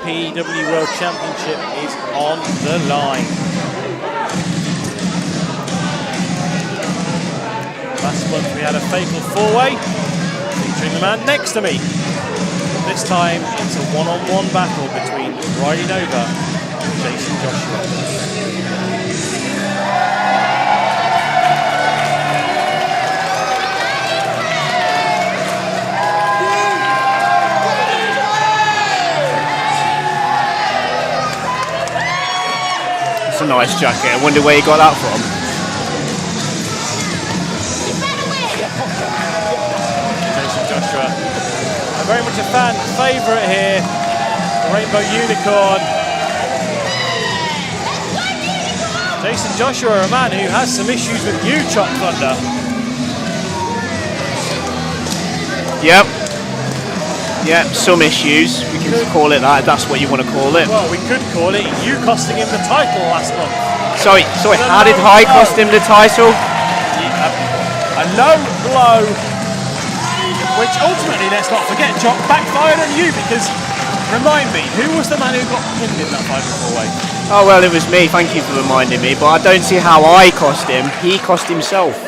PEW World Championship is on the line. Last month we had a fatal four-way featuring the man next to me. This time it's a one-on-one battle between Riley Nova and Jason Joshua. It's a nice jacket. I wonder where you got that from. Jason Joshua, very much a fan favourite here. The Rainbow Unicorn. Jason Joshua, a man who has some issues with you, Chop Thunder. Yep. Yep, some issues. We can call it that. That's what you want to call it. Well, we could call it you costing him the title last month. Sorry. How did I cost him the title? A low blow, which ultimately, let's not forget, Chop, backfired on you because, remind me, who was the man who got pinned in that 5-4-way? Oh, well, it was me. Thank you for reminding me. But I don't see how I cost him. He cost himself.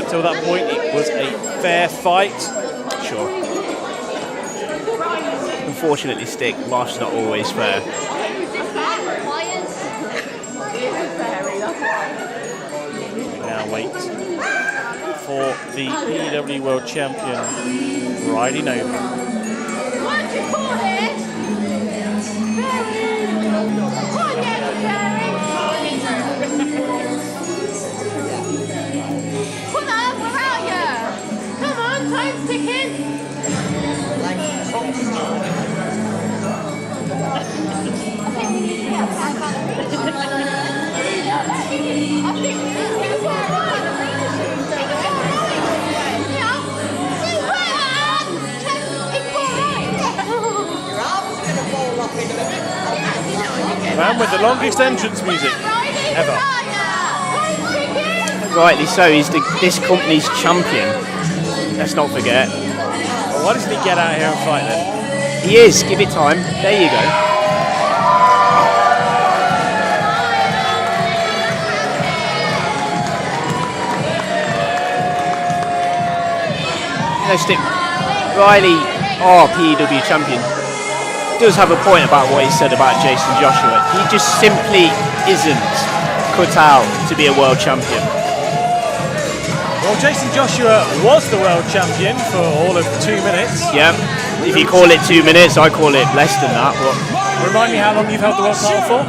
Until that point, it was a fair fight. Sure. Unfortunately, Stick, life's not always fair. We now wait for the PEW World Champion, Riley Nova. What do you call it? Put up, where are you? Come on, time's ticking. Man with the longest entrance music ever. Rightly so, he's this company's champion. Let's not forget. Well, why doesn't he get out here and fight then? He is, give it time. There you go. No, Stick. Riley, PEW champion, does have a point about what he said about Jason Joshua. He just simply isn't cut out to be a world champion. Well, Jason Joshua was the world champion for all of 2 minutes. Yeah, if you call it 2 minutes, I call it less than that. But remind me how long you've held the world title for?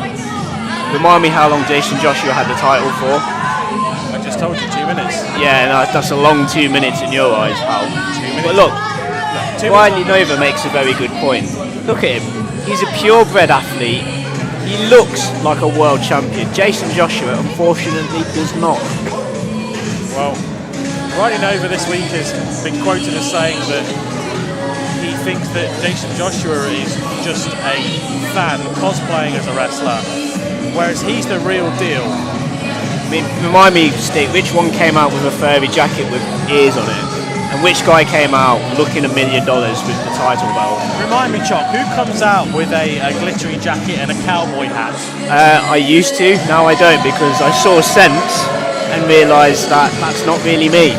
Remind me how long Jason Joshua had the title for. I just told you 2 minutes. Yeah, no, that's a long 2 minutes in your eyes, pal. 2 minutes. But look, Riley Nova makes a very good point. Look at him. He's a purebred athlete. He looks like a world champion. Jason Joshua, unfortunately, does not. Well, Riley Nova this week has been quoted as saying that he thinks that Jason Joshua is just a fan cosplaying as a wrestler, whereas he's the real deal. I mean, remind me, Stick, which one came out with a furry jacket with ears on it? And which guy came out looking $1 million with the title belt? Remind me, Chop, who comes out with a glittery jacket and a cowboy hat? I used to, now I don't, because I saw Sense and realised that that's not really me.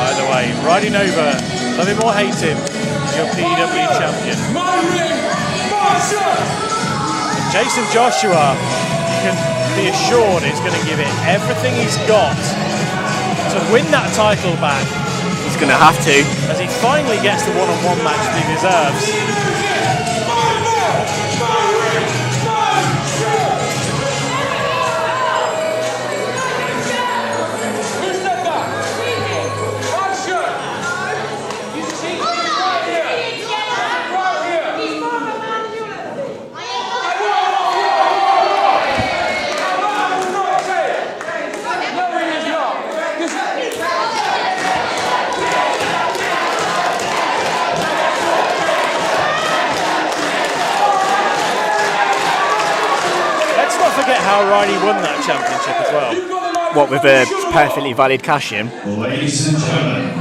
Either way, Riley Nova, love him or hate him, is your PEW champion. Jason Joshua, you can be assured, is going to give it everything he's got to win that title back. He's going to have to. As he finally gets the one-on-one match that he deserves. Forget how Riley won that championship as well. What, with a perfectly valid cash-in? Ladies and gentlemen,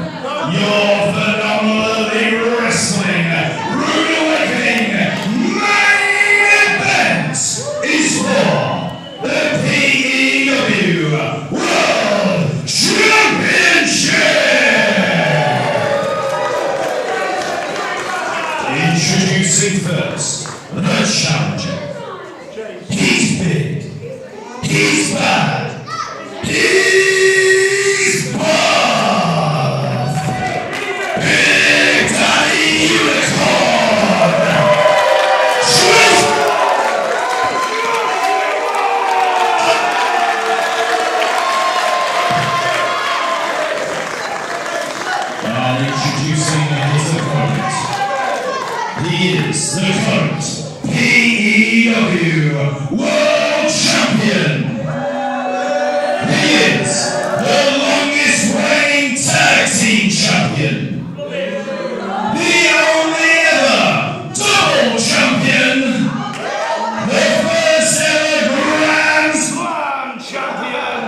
your phenomenally wrestling Rude Awakening main event is for the PEW World Championship! Introducing first, the challenger. He's big, he's bad, he's buff! Big Daddy Unicorn! And introducing his opponent. He is the current PEW World Champion. He is the longest reigning tag team champion. The only ever double champion. The first ever Grand Slam champion.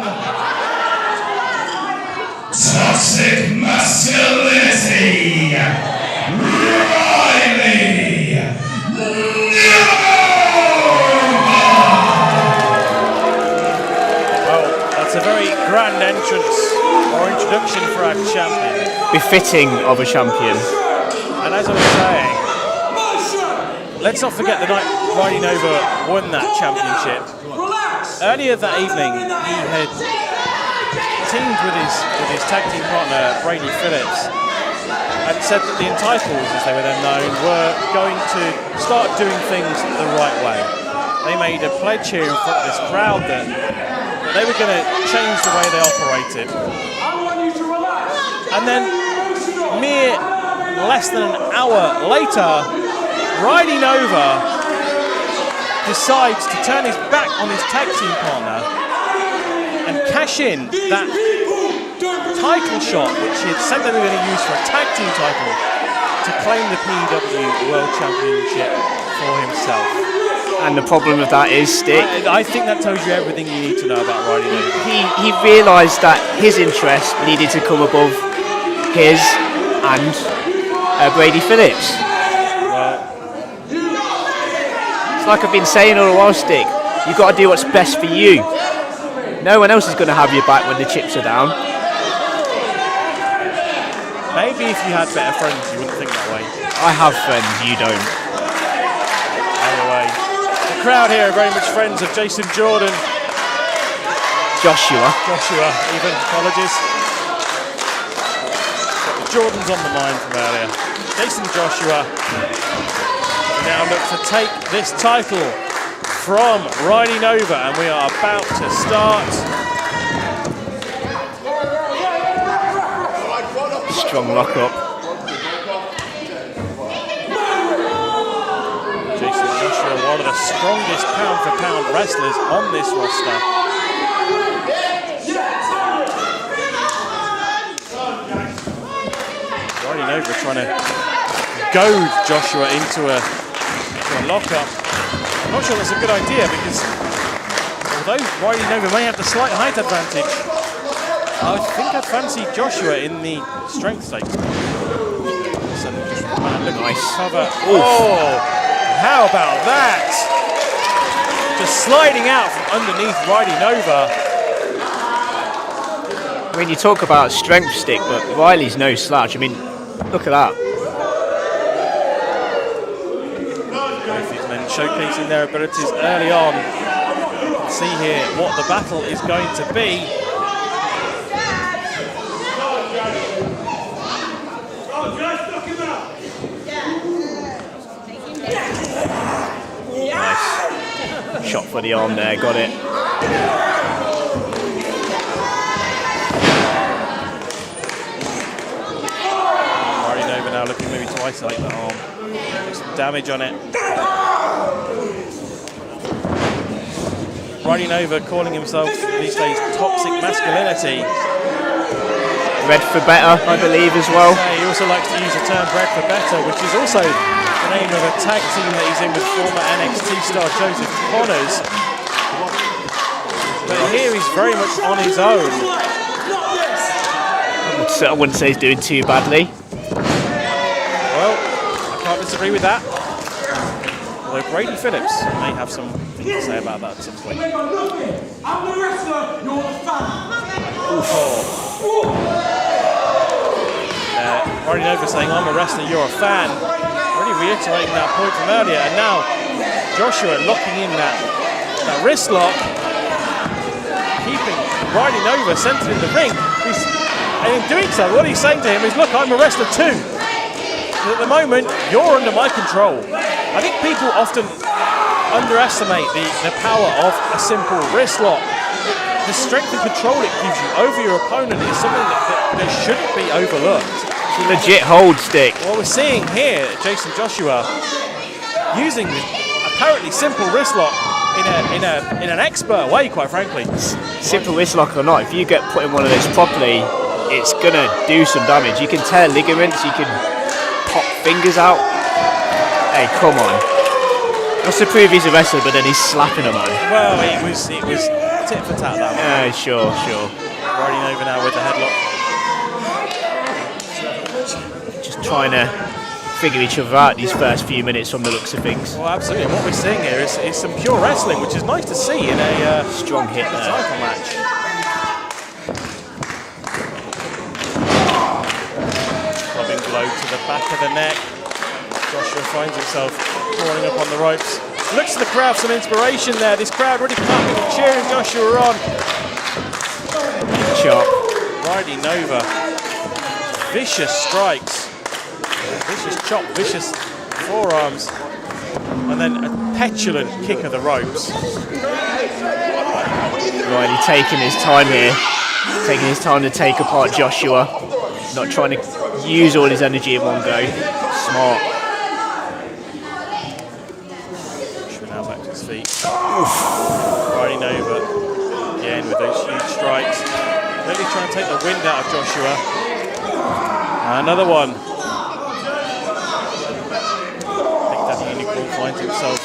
Toxic masculinity. Riley. That's a very grand entrance or introduction for our champion. Befitting of a champion. And as I was saying, let's not forget the night Riley Nova won that championship. Earlier that evening, he had teamed with his tag team partner, Brady Phillips, and said that the Entitles, as they were then known, were going to start doing things the right way. They made a pledge here in front of this crowd that they were going to change the way they operated. And then, mere less than an hour later, Riley Nova decides to turn his back on his tag team partner and cash in that title shot, which he had said they were going to use for a tag team title, to claim the PEW World Championship for himself. And the problem with that is, Stick, I think that tells you everything you need to know about Riley Nova. he realised that his interest needed to come above his and Brady Phillips. Well, it's like I've been saying all the while, Stick. You've got to do what's best for you. No one else is going to have your back when the chips are down. maybe if you had better friends, you wouldn't think that way. I have friends, you don't. Anyway, the crowd here are very much friends of Jason Jordan. Joshua, even, apologies. Got the Jordans on the mind from earlier. Jason Joshua now look to take this title from Riley Nova, and we are about to start. strong lock-up. Jason Joshua, one of the strongest pound-for-pound wrestlers on this roster. Riley Nova trying to goad Joshua into a lock-up. I'm not sure that's a good idea, because although Riley Nova may have the slight height advantage, I think I'd fancy Joshua in the strength stakes. So just nice cover. Oh, how about that? Just sliding out from underneath Riley Nova. I mean, you talk about strength stick, but Riley's no slouch. I mean, look at that. Both these men showcasing their abilities early on. Let's see here what the battle is going to be. Nice. Shot for the arm there, got it. Now looking maybe to isolate that arm. There's some damage on it. Riley Nova calling himself these days Toxic Masculinity. Bred for better, I believe, as well. He also likes to use the term bred for better, which is also the name of a tag team that he's in with former NXT star Joseph Connors. But here he's very much on his own. I wouldn't say he's doing too badly. Well, I can't disagree with that. Although Brady Phillips may have something to say about that at some point. I'm the wrestler, you're the fan. Roddy Nova saying, I'm a wrestler, you're a fan. Really reiterating that point from earlier. And now Joshua locking in that wrist lock, keeping Roddy Nova centered in the ring. And in doing so, what he's saying to him is, look, I'm a wrestler too. But at the moment, you're under my control. I think people often underestimate the power of a simple wrist lock. The strength and control it gives you over your opponent is something that shouldn't be overlooked. It's a legit hold stick. What we're seeing here, Jason Joshua using this apparently simple wrist lock in an expert way, quite frankly. Simple wrist lock or not, if you get put in one of those properly, it's gonna do some damage. You can tear ligaments, you can pop fingers out. Hey, come on. What's to prove he's a wrestler, but then he's slapping a man? Well, it was tit for tat that one. Yeah, sure. Riding over now with the headlock. Just trying to figure each other out these first few minutes from the looks of things. Well, absolutely. What we're seeing here is some pure wrestling, which is nice to see in a strong hit there. Title match. Clubbing blow to the back of the neck. Joshua finds himself crawling up on the ropes. Looks to the crowd for some inspiration there. This crowd really clapping and cheering Joshua on. Chop. Riding Nova. Vicious strikes. Vicious chop, vicious forearms. And then a petulant kick of the ropes. Riley taking his time here. Taking his time to take apart Joshua. Not trying to use all his energy in one go. Smart. Feet. Riding over again with those huge strikes. Really trying to take the wind out of Joshua. Another one. Big Daddy Unicorn finds himself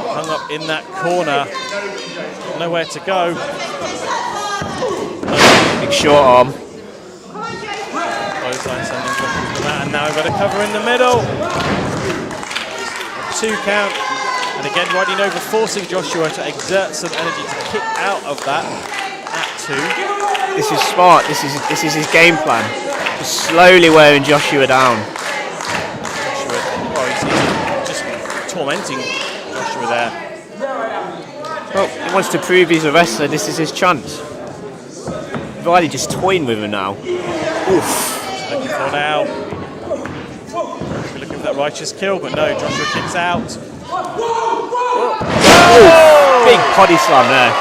hung up in that corner. Nowhere to go. Big short arm. Clothesline sending Joshua to the mat, and now we've got a cover in the middle. A 2 count. And again, Riding Over forcing Joshua to exert some energy to kick out of that at 2. This is smart. This is his game plan. Just slowly wearing Joshua down. He's just tormenting Joshua there. Well, he wants to prove he's a wrestler. This is his chance. Riley just toying with him now. Oof. Looking for now. Looking for that righteous kill, but no, Joshua kicks out. Oh, big body slam there.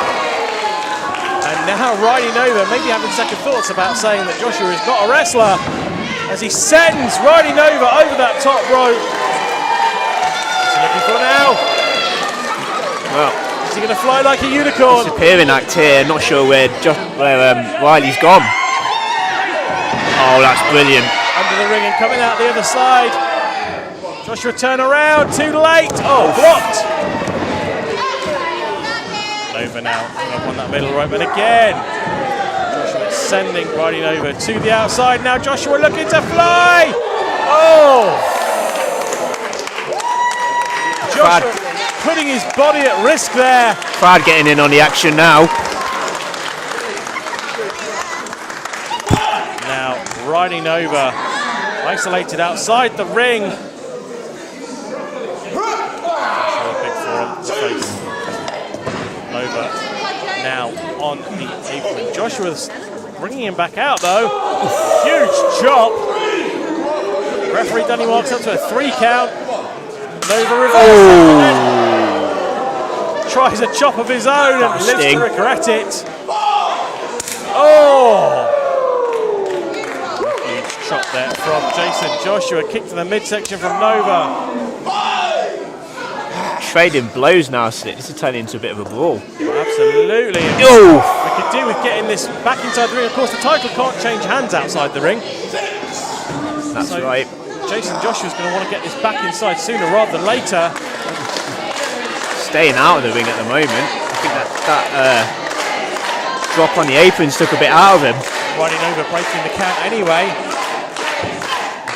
And now Riding Over maybe having second thoughts about saying that Joshua is not a wrestler as he sends Riding over that top rope. What's he looking for now? Well, is he going to fly like a unicorn? Disappearing act here. Not sure where Riley's gone. Oh, that's brilliant. Under the ring and coming out the other side. Joshua turn around, too late. Oh, blocked. Over now, up on that middle rope, and again, Joshua sending Riding Over to the outside. Now Joshua looking to fly. Oh! Joshua putting his body at risk there. Crowd getting in on the action now. Now Riding Over, isolated outside the ring. Over now on the apron. Joshua's bringing him back out though. Huge chop. Referee Dunny walks up to a 3 count. Nova reverses. Tries a chop of his own and lives to regret it. Oh! Huge chop there from Jason Joshua. Kick to the midsection from Nova. Trading blows now, Slick. This is turning into a bit of a brawl. Absolutely. Oh. We could do with getting this back inside the ring. Of course, the title can't change hands outside the ring. That's right. Jason Joshua's going to want to get this back inside sooner rather than later. Staying out of the ring at the moment. I think that drop on the aprons took a bit out of him. Riding over, breaking the count anyway,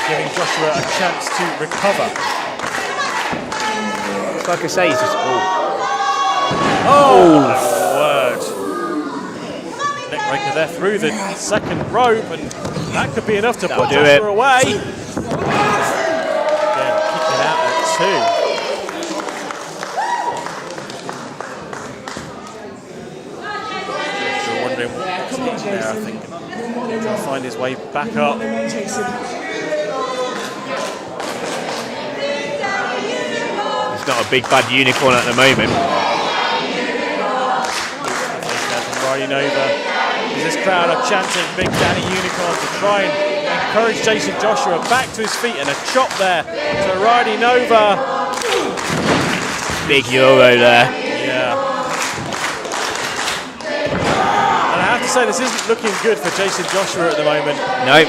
giving Joshua a chance to recover. Like I say, he's just my word! Neckbreaker there through the second rope, and that could be enough to put Joshua away. Again, kicking out at 2. Joshua wondering what's he there, I think. Trying to find his way back up. He's not a big bad unicorn at the moment. Riding over. This crowd are chanting Big Daddy Unicorn to try and encourage Jason Joshua back to his feet, and a chop there to Riding over. Big euro there. Yeah. And I have to say, this isn't looking good for Jason Joshua at the moment. No.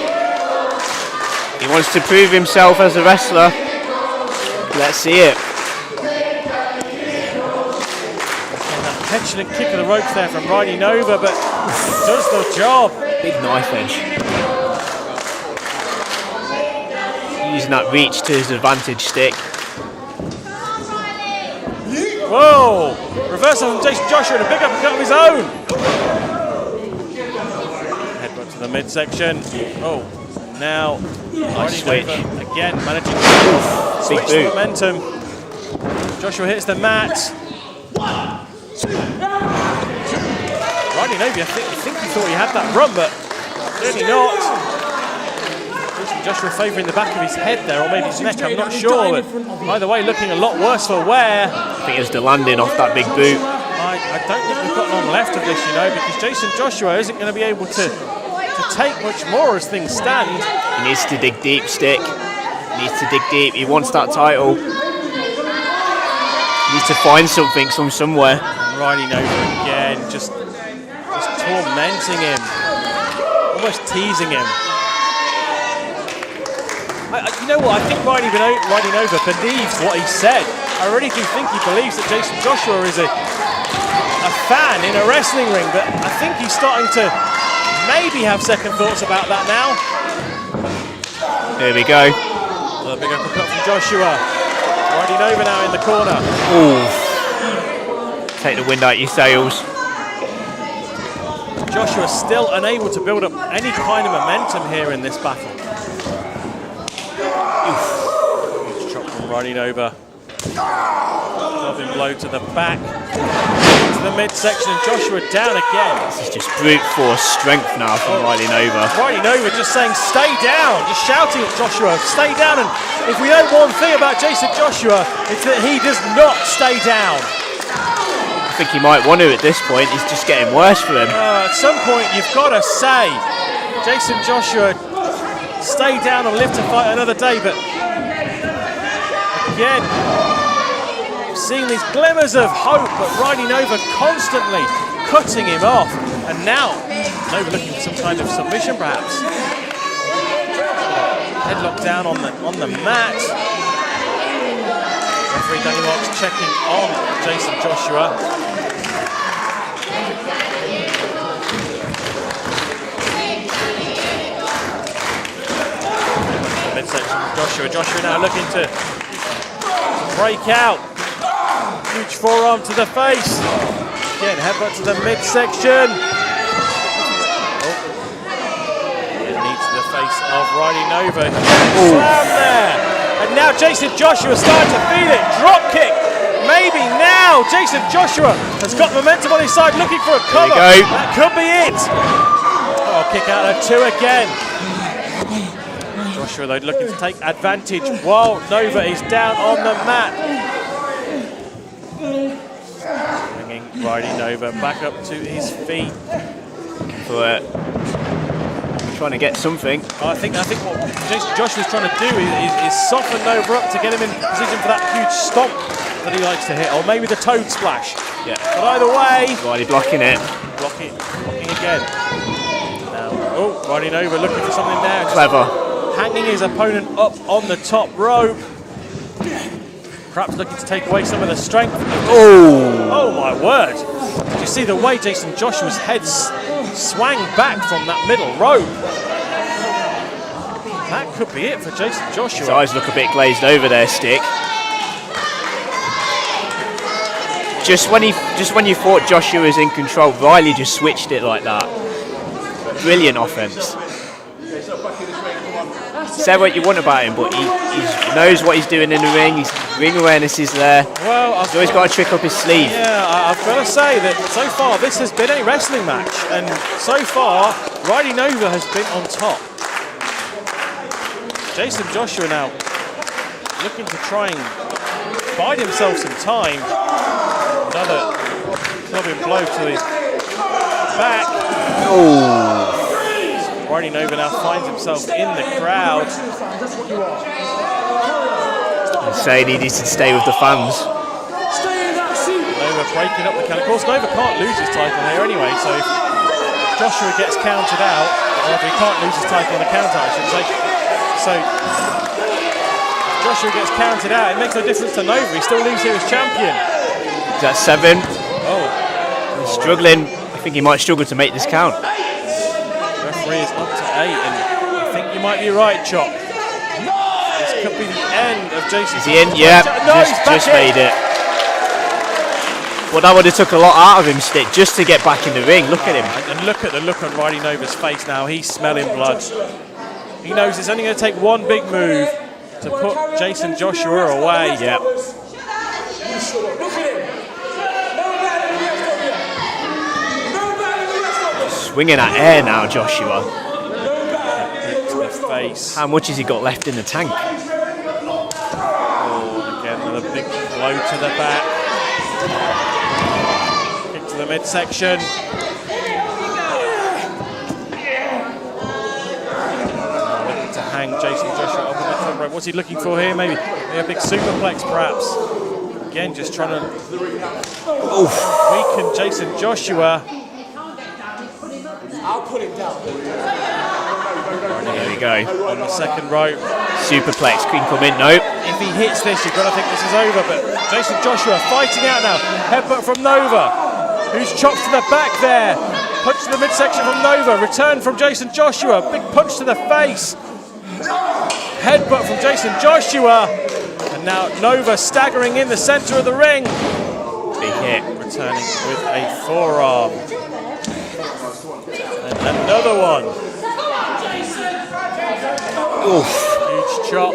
He wants to prove himself as a wrestler. Let's see it. Petulant kick of the ropes there from Riding over, but does the job. Big knife edge. Using that reach to his advantage stick. Whoa! Reversal from Jason Joshua and a big uppercut of his own. Headbutt to the midsection. Oh, now Nice switch. Again, managing to switch the momentum. Joshua hits the mat. Riding over, I think he thought he had that run, but clearly not. Joshua favouring the back of his head there, or maybe his neck, I'm not sure. But either way, looking a lot worse for wear. I think it's the landing off that big boot. I don't think we've got long left of this, you know, because Jason Joshua isn't going to be able to take much more as things stand. He needs to dig deep, Stick. He needs to dig deep. He wants that title. He needs to find something from somewhere. And Riding over again, just tormenting him, almost teasing him. You know what? I think Riding over believes what he said. I really do think he believes that Jason Joshua is a fan in a wrestling ring, but I think he's starting to maybe have second thoughts about that now. There we go. A big uppercut from Joshua. Riding over now in the corner. Ooh. Take the wind out your sails. Joshua still unable to build up any kind of momentum here in this battle. Huge chop from Riding over. Clubbing blow to the back, to the midsection, and Joshua down again. This is just brute force strength now from Riding over. Riding over just saying, stay down, just shouting at Joshua, stay down. And if we know one thing about Jason Joshua, it's that he does not stay down. I think he might want to at this point. He's just getting worse for him. At some point, you've got to say, Jason Joshua, stay down and live to fight another day. But again, seeing these glimmers of hope, but Riding over constantly cutting him off. And now, Nova looking for some kind of submission, perhaps. Headlock down on the mat. Referee Danny Marks checking on Jason Joshua. Midsection of Joshua now looking to break out. Huge forearm to the face. Again, headbutt to the midsection. Knee to the face of Riding over. Slam there. And now Jason Joshua starting to feel it. Drop kick. Maybe now Jason Joshua has got momentum on his side, looking for a cover. There you go. That could be it. Oh, kick out of 2 again. Joshua though looking to take advantage while Nova is down on the mat. Bringing Riding over back up to his feet. For trying to get something. I think what Jason Joshua's trying to do is soften Nova up to get him in position for that huge stomp that he likes to hit, or maybe the toad splash. Yeah. But either way, Riley blocking it. blocking again. Now, Riding over looking for something there. Clever. Hanging his opponent up on the top rope. Perhaps looking to take away some of the strength. Oh, Oh my word! Did you see the way Jason Joshua's head swang back from that middle rope? That could be it for Jason Joshua. his eyes look a bit glazed over there, Stick. Just when you thought Joshua was in control, Riley just switched it like that. Brilliant offense. Say what you want about him, but he knows what he's doing in the ring. His ring awareness is there. Well, He's always got a trick up his sleeve. Yeah, I've got to say that so far this has been a wrestling match, and so far Riley Nova has been on top. Jason Joshua now looking to try and bide himself some time. Another clubbing blow to the back. Oh, Riley Nova now finds himself in the crowd. saying he needs to stay with the fans. Nova breaking up the count. Of course, Nova can't lose his title here anyway, so if Joshua gets counted out, or if he can't lose his title on the count out, I should say. So if Joshua gets counted out, it makes no difference to Nova. He still leaves here as champion. Is that 7? Oh, He's struggling. I think he might struggle to make this count. referee is up to 8, and I think you might be right, Chop. This could be the end of Jason. Is he in? Yeah, No, he's back just in. made it. Well, that would have took a lot out of him, Stick, just to get back in the ring. Look at him. And look at the look on Riley Nova's face now. He's smelling blood. He knows it's only going to take one big move to put Jason Joshua away. Yeah. Swinging at air now, Joshua. To the face. How much has he got left in the tank? Oh, and again, another big blow to the back. Kick to the midsection. Looking to hang Jason Joshua up on the top rope. What's he looking for here? Maybe a big superplex, perhaps. Again, just trying to weaken Jason Joshua. I'll put it down. There we go. On the second rope. Superplex, Queen come in, nope. If he hits this, you've got to think this is over, but Jason Joshua fighting out now. Headbutt from Nova, who's chopped to the back there. Punch to the midsection from Nova. Return from Jason Joshua. Big punch to the face. Headbutt from Jason Joshua. And now Nova staggering in the center of the ring. Big hit. Returning with a forearm. And another one. Oof. Huge chop.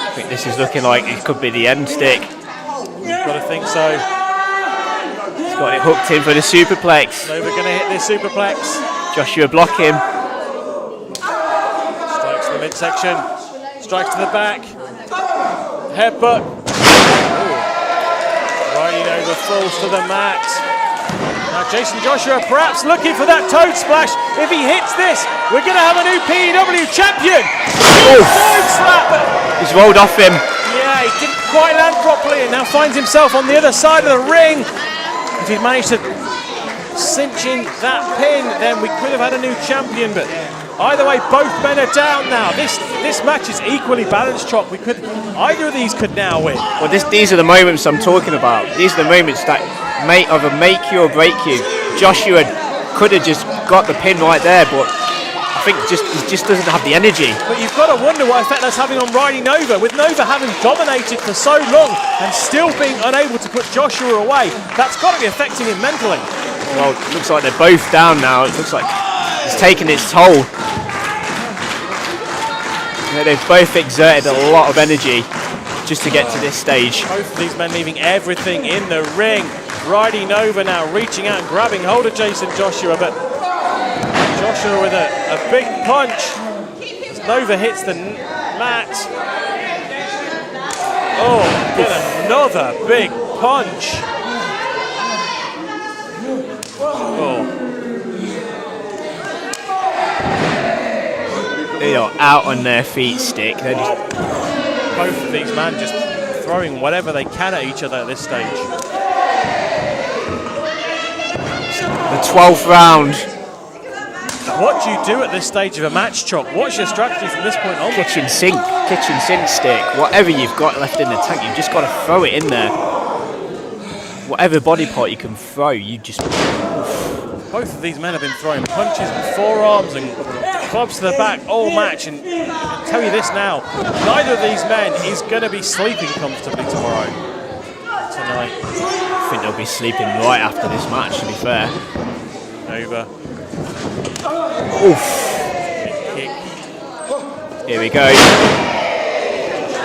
I think this is looking like it could be the end, Stick. You've got to think so. He's got it hooked in for the superplex. Nova going to hit this superplex. Joshua block him. Strikes to the midsection. Strikes to the back. Headbutt. Riley Nova falls to the mat. Now Jason Joshua perhaps looking for that toad splash. If he hits this, we're going to have a new PEW champion. Toad slap. He's rolled off him. Yeah, he didn't quite land properly and now finds himself on the other side of the ring. If he'd managed to cinch in that pin, then we could have had a new champion. But either way, both men are down now. This match is equally balanced, Chop. Either of these could now win. Well, these are the moments I'm talking about. These are the moments that may either make you or break you. Joshua could have just got the pin right there, but I think he just doesn't have the energy. But you've got to wonder what effect that's having on Riley Nova. With Nova having dominated for so long and still being unable to put Joshua away, that's got to be affecting him mentally. Well, it looks like they're both down now. It looks like it's taken its toll. Yeah, they've both exerted a lot of energy just to get to this stage. Both of these men leaving everything in the ring. Riley Nova now reaching out and grabbing hold of Jason Joshua, but Joshua with a big punch as Nova hits the mat. Oh, get another big punch. Oh. They are out on their feet, Stick. They're just Both of these men just throwing whatever they can at each other at this stage. the 12th round. What do you do at this stage of a match, Chalk? What's your strategy from this point on? Kitchen sink stick. Whatever you've got left in the tank, you've just got to throw it in there. Whatever body part you can throw, you just... Both of these men have been throwing punches and forearms and clubs to the back all match, and I'll tell you this now, neither of these men is going to be sleeping comfortably tonight. I think they'll be sleeping right after this match, to be fair. Over. Oof. Kick. Here we go.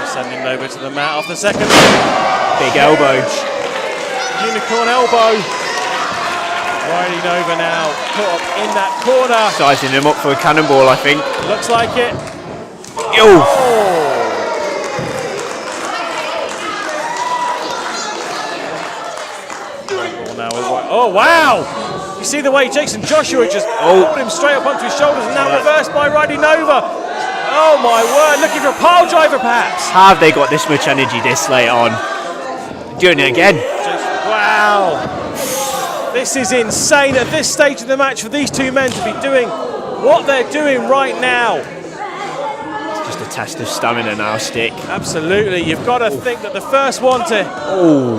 Sending over to the mat off the second. Big elbow. Unicorn elbow. Riding over now, caught up in that corner. Sizing him up for a cannonball, I think. Looks like it. Oof. Oh, wow! You see the way Jason Joshua just pulled him straight up onto his shoulders, and now reversed by Riding Nova. Oh my word, looking for a pile driver perhaps. How have they got this much energy this late on? Doing it again. Wow. This is insane at this stage of the match for these two men to be doing what they're doing right now. It's just a test of stamina now, Stick. Absolutely. You've got to think that the first one to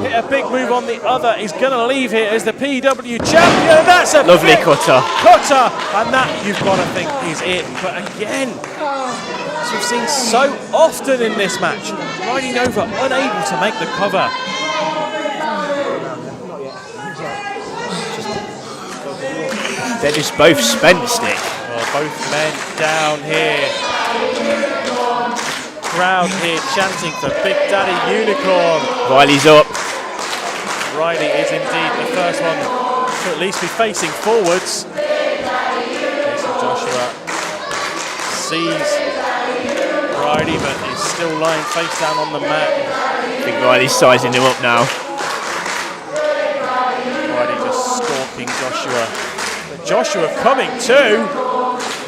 hit a big move on the other is going to leave here as the PEW champion. That's a lovely big cutter. And that, you've got to think, is it. But again, as we've seen so often in this match, Riding Over unable to make the cover. They're just both spent, Stick. Well, both men down here. Crowd here chanting for Big Daddy Unicorn. Riley's up. Riley is indeed the first one to at least be facing forwards. Jason Joshua sees Riley, but is still lying face down on the mat. I think Riley's sizing him up now. Riley just stalking Joshua. Joshua coming too.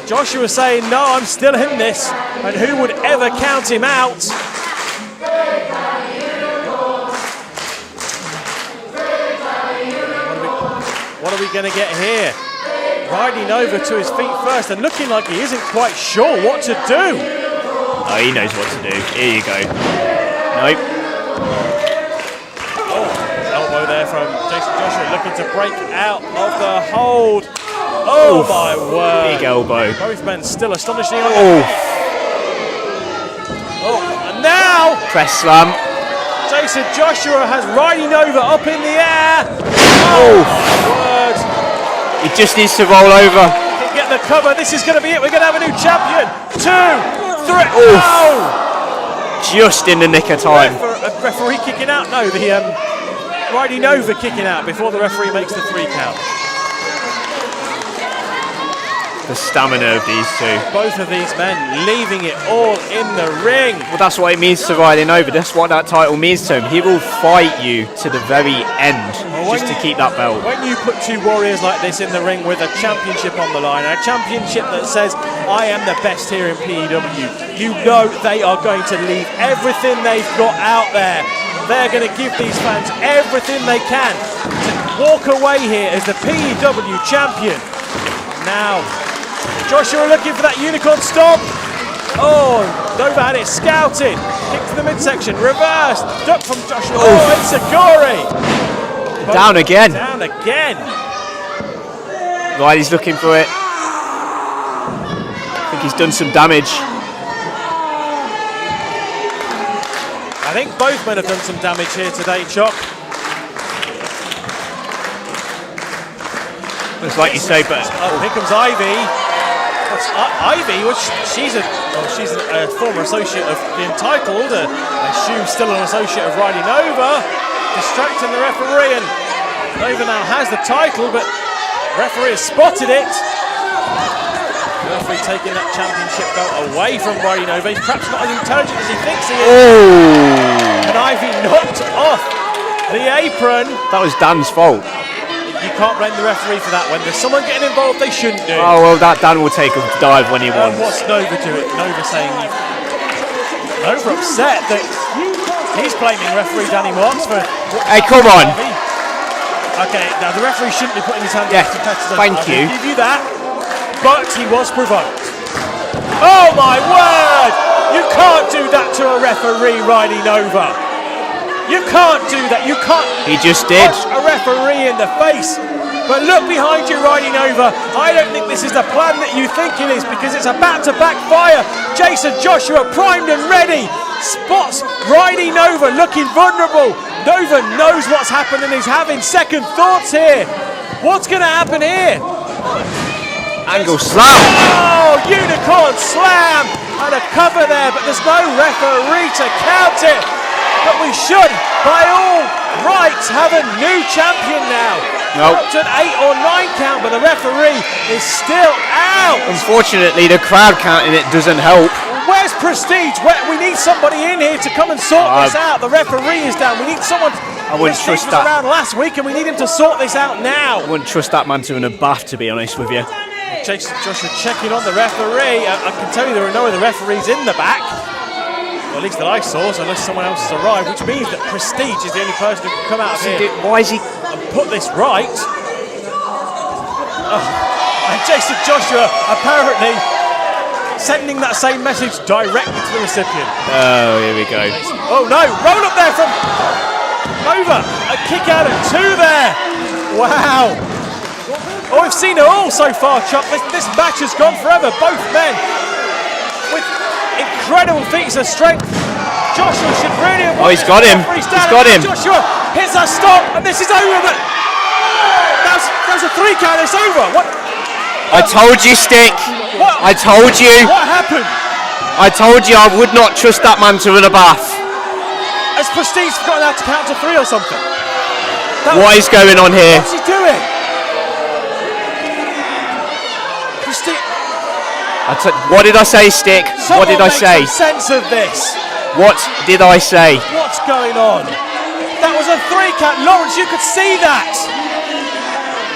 Joshua saying, no, I'm still in this. And who would ever count him out? What are we going to get here? Riding over to his feet first and looking like he isn't quite sure what to do. Oh, he knows what to do. Here you go. Nope. Oh, elbow there from Jason Joshua looking to break out of the hold. Oh, my word. Big elbow. Both men still astonishingly on. Oh, and now press slam. Jason Joshua has Riding Over up in the air. Oh, my word. He just needs to roll over. Can get the cover. This is going to be it. We're going to have a new champion. 2, 3. Oof. Oh! Just in the nick of time. A referee kicking out. No, the Riding Over kicking out before the referee makes the 3 count. The stamina of these two. Both of these men leaving it all in the ring. Well, that's what it means to Riding Over. That's what that title means to him. He will fight you to the very end just to keep that belt. When you put two warriors like this in the ring with a championship on the line, a championship that says, I am the best here in PEW, you know they are going to leave everything they've got out there. They're going to give these fans everything they can to walk away here as the PEW champion. Now, Joshua looking for that unicorn stomp. Oh, Nova had it scouted. Kick to the midsection, reverse, duck from Joshua. Oh, it's Sakori. Down again. Down again. Riley's looking for it. I think he's done some damage. I think both men have done some damage here today, Choc. Looks like you say, but here comes Ivy. Ivy, she's a former associate of the Entitled, I assume still an associate of Riding Over, distracting the referee, and Nova now has the title, but the referee has spotted it. The referee taking that championship belt away from Riding Over. He's perhaps not as intelligent as he thinks he is. And Ivy knocked off the apron. That was Dan's fault. You can't blame the referee for that. When there's someone getting involved, they shouldn't do. Oh, well, that Dan will take a dive when he wants. What's Nova doing? Nova saying... Nova upset that he's blaming referee Danny Marks for... Hey, come on. Okay, now the referee shouldn't be putting his hand on his competitor. Thank you. I'll give you that. but he was provoked. Oh my word! You can't do that to a referee, Riley Nova. You can't do that. You can't. He just did. Punch a referee in the face. But look behind you, Riley Nova. I don't think this is the plan that you think it is, because it's about to backfire. Jason Joshua primed and ready. Spots Riley Nova looking vulnerable. Nova knows what's happened and he's having second thoughts here. What's going to happen here? Angle slam. Oh, unicorn slam. And a cover there, but there's no referee to count it. But we should, by all rights, have a new champion now. Nope. Up to an 8 or 9 count, but the referee is still out. Unfortunately, the crowd counting it doesn't help. Where's Prestige? We need somebody in here to come and sort this out. The referee is down. We need someone. I wouldn't Prestige trust was that. around last week, and we need him to sort this out now. I wouldn't trust that man to in a bath, to be honest with you. Jason Joshua checking on the referee. I can tell you there are no other referees in the back. Well, at least that I saw, so unless someone else has arrived, which means that Prestige is the only person who can come out of here. Why is he? And put this right. And Jason Joshua apparently sending that same message directly to the recipient. Oh, here we go. Oh no, roll up there from Nova. A kick out at 2 there. Wow. Oh, we've seen it all so far, Chuck. This match has gone forever. Both men with incredible feats of strength. Joshua should really have. Oh, he's got him. He's got him. Joshua hits a stop, and this is over. But that's a 3 count. It's over. What? I told you, Stick. What? I told you. What happened? I told you I would not trust that man to run a bath. Has Prestige forgotten how to count to 3 or something? What is going on here? What's he doing? Prestige. What did I say, Stick? What did I say? Some sense of this. What did I say? What's going on? That was a 3 count. Lawrence, you could see that.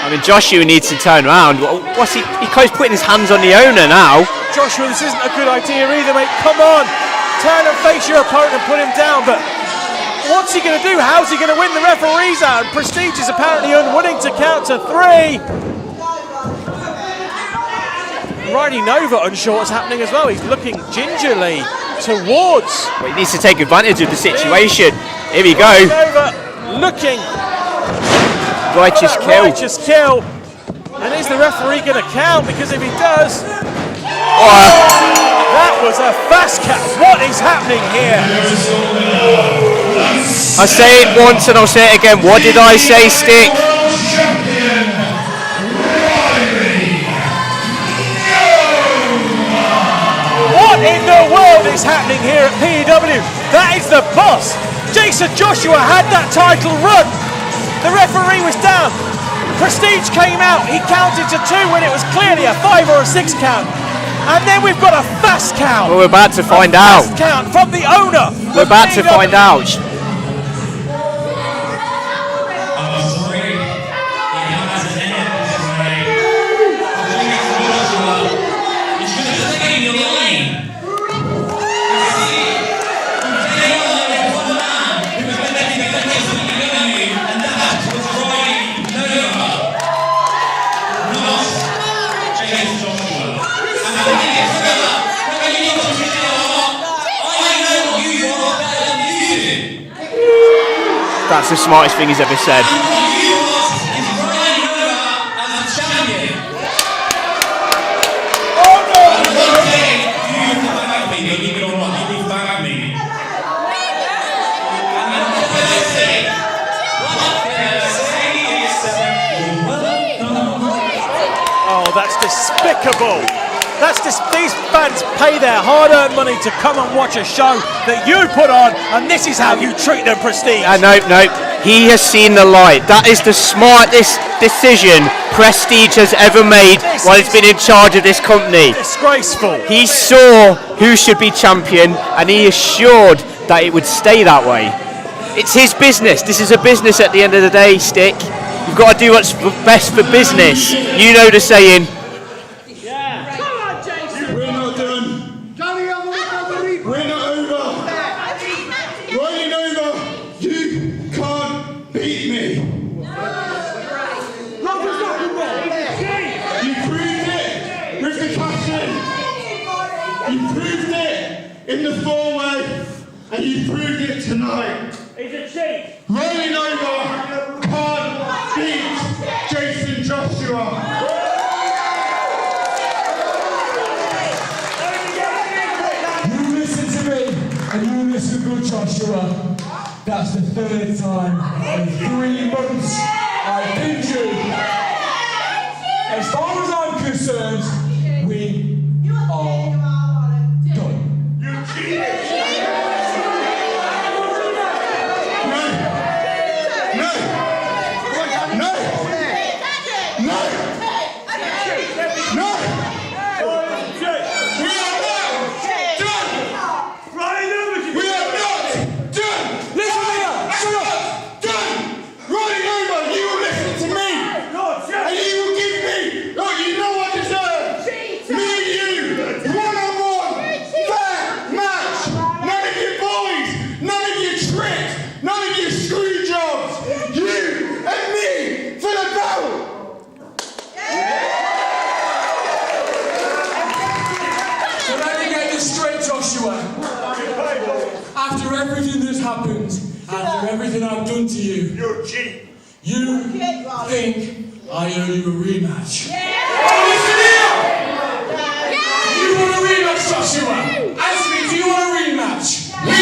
I mean, Joshua needs to turn around. What's he? He keeps putting his hands on the owner now. Joshua, this isn't a good idea either, mate. Come on. Turn and face your opponent and put him down. But what's he going to do? How's he going to win the referees out? And Prestige is apparently unwilling to count to 3. Riley Nova unsure what's happening as well. He's looking gingerly towards. Well, he needs to take advantage of the situation. Here we go. Nova looking. Righteous kill. Righteous kill. And is the referee going to count? Because if he does, that was a fast count. What is happening here? I say it once and I'll say it again. What did I say, Stick? What in the world is happening here at PEW? That is the boss. Jason Joshua had that title run. The referee was down. Prestige came out. He counted to 2 when it was clearly a 5 or a 6 count. And then we've got a fast count. Well, we're about to find out. Fast count from the owner. We're about to find out. That's the smartest thing he's ever said. Oh, that's despicable. These fans pay their hard-earned money to come and watch a show that you put on, and this is how you treat them, Prestige. No. He has seen the light. That is the smartest decision Prestige has ever made while he's been in charge of this company. Disgraceful. He saw who should be champion, and he assured that it would stay that way. It's his business. This is a business at the end of the day, Stick. You've got to do what's best for business. You know the saying. We're not done. We're not over. Riley Nova, you can't beat me. You proved it. in the four-way, and you proved it tonight. He's a cheat. Riley Nova can't beat Jason Joshua. You listen to me, and you listen to good Joshua. That's the third time in 3 months I've injured. As far as I'm concerned, we are done. You cheated! After everything that's happened, after everything I've done to you, You're cheap. You think I owe you a rematch? Yeah. You want a rematch, Joshua? Answer me, do you want a rematch? We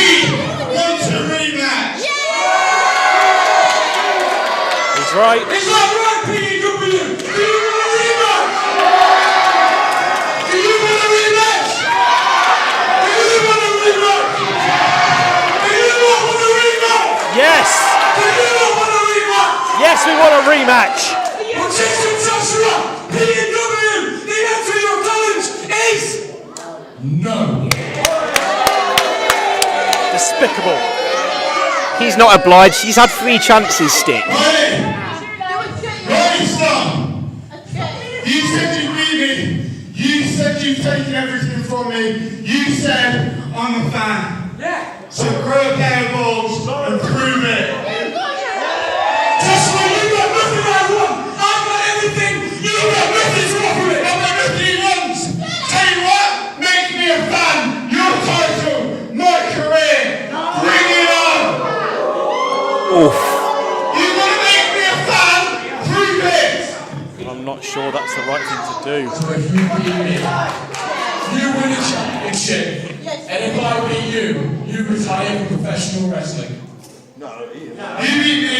want a rematch. He's right. Is that right, P.E.W? Do you want a rematch? Do you want a rematch? Do you want a rematch? Do you not want a rematch? Yes. Do you not want a rematch? Yes, we want a rematch. Well, Jason Joshua, P.E.W, the answer to your challenge is no. Despicable. He's not obliged. He's had 3 chances, Stick. Right, stop. You said you beat me. You said you've taken everything from me. You said I'm a fan. Yeah. So grow a pair of balls and prove it. Joshua, you got nothing I want. I've got everything. You got nothing to offer me. I've got nothing he wants. Tell you what, make me a fan. Your title, my career. Bring it on. Oof. You're going to make me a fan. Prove it. I'm not sure that's the right thing to do. So if you beat me, you win a championship. And if I beat you, you retire from professional wrestling. You beat me.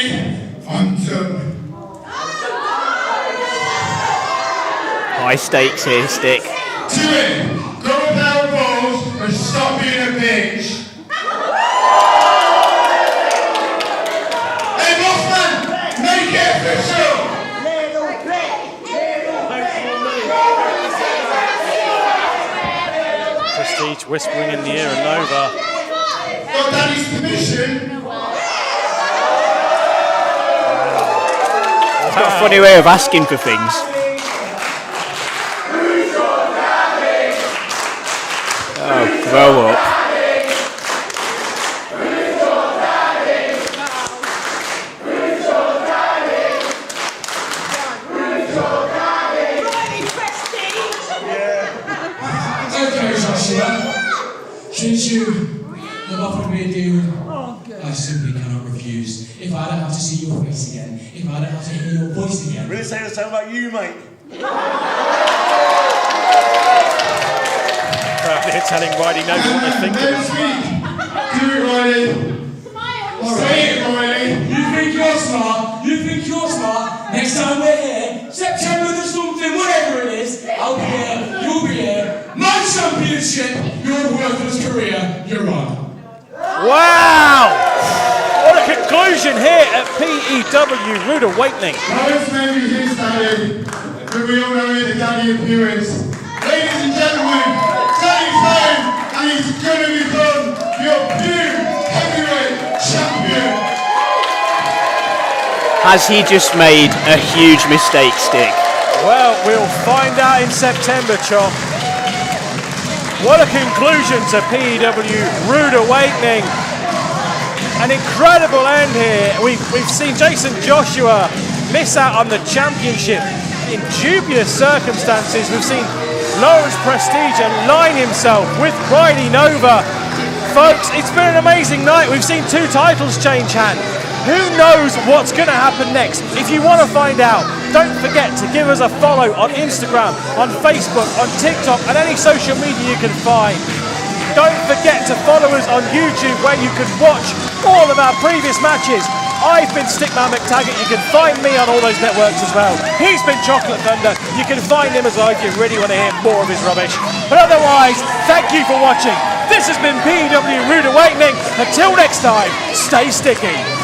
I'm done. High stakes here, Stick. Do it. Grow a pair of balls and stop being a bitch. Hey, boss man, make it official. Prestige whispering in the ear of Nova. Got Daddy's permission. He's got a funny way of asking for things. Oh, grow up. Okay, Joshua. Since you have offered me a deal, I simply cannot refuse. If I don't have to see your face again, if I don't have to hear your voice again. Really saying the same about you, mate. They're telling Riley Nova what they think of Next him. week. Do it, Riley. Say it, Riley. You think you're smart? You think you're smart? Next time we're here, September the something, whatever it is, I'll be here, you'll be here. My championship, your worthless career, you're on. Wow! What a conclusion here at PEW Rude Awakening. Now this may be his daddy, but we all know who the daddy of Pew is. Ladies and gentlemen, Daddy's home, and he's going to become your Pew heavyweight champion. Has he just made a huge mistake, Stick? Well, we'll find out in September, Chop. What a conclusion to PEW Rude Awakening. An incredible end here. We've seen Jason Joshua miss out on the championship in dubious circumstances. We've seen Lawrence Prestige align himself with Riley Nova. Folks, it's been an amazing night. We've seen 2 titles change hand. Who knows what's going to happen next? If you want to find out, don't forget to give us a follow on Instagram, on Facebook, on TikTok, and any social media you can find. Don't forget to follow us on YouTube, where you can watch all of our previous matches. I've been Stickman McTaggart. You can find me on all those networks as well. He's been Chocolate Thunder. You can find him as well if you really want to hear more of his rubbish. But otherwise, thank you for watching. This has been PEW Rude Awakening. Until next time, stay sticky.